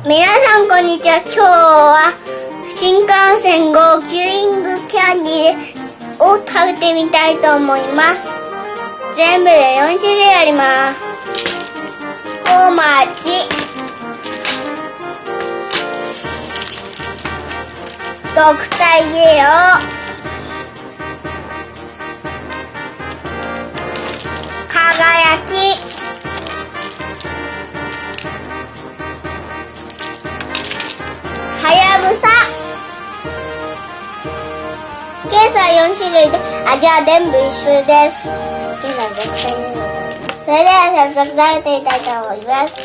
皆さんこんにちは。今日は新幹線号キューイングキャンディーを食べてみたいと思います。全部で4種類あります。小町、ドクターイエロー、輝き、はやぶさ。計算4種類で味は全部一緒です。それでは早速食べてみたいと思います。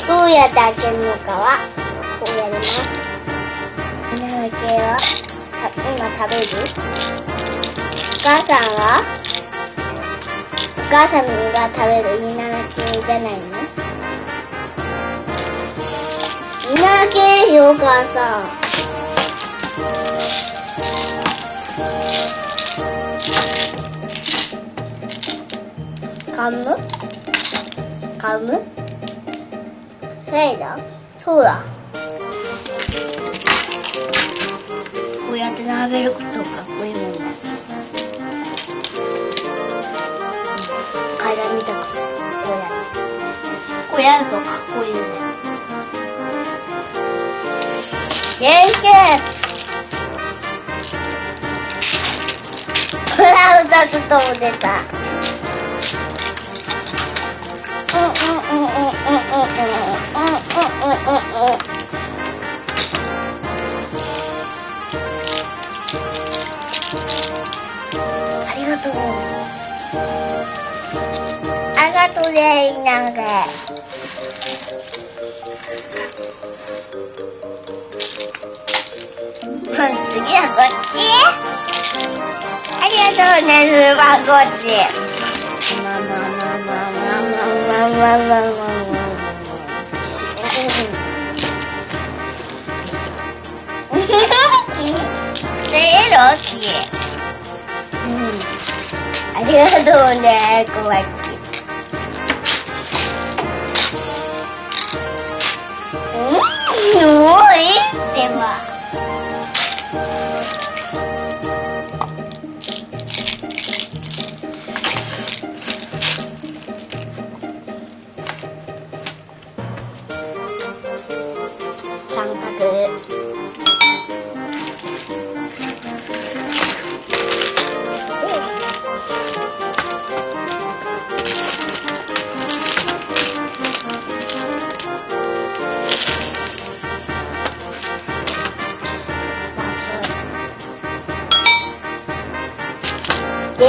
どうやって開けるのかはこうやります。稲毛は今食べる？お母さんが食べる稲毛じゃないの？稲毛でしょ、お母さん。噛む？そうだ。こうやって並べるとかっこいいもんだ。階段見たくてこうやるとかっこいいね。元気。これは2つとも出た。ありがとう。ありがとうね、稲毛。次はこっち。ありがとうね、スーパーこっち。ありがとうね、小町。もういいってば。三角。で、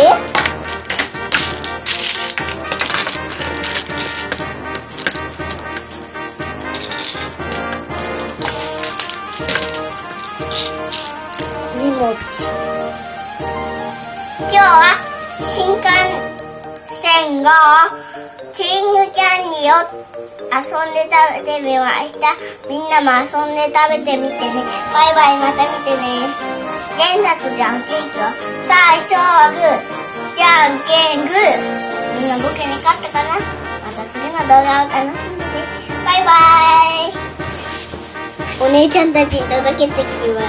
荷物。今日は新幹線がチューイングキャンディーを遊んで食べてみました。みんなも遊んで食べてみてね。バイバイ、また見てね。現在とじゃんけんぽん。最初はグー、じゃんけんグー。みんな僕に勝ったかな？また次の動画を楽しんでね。バイバイ。お姉ちゃんたちに届けてきます。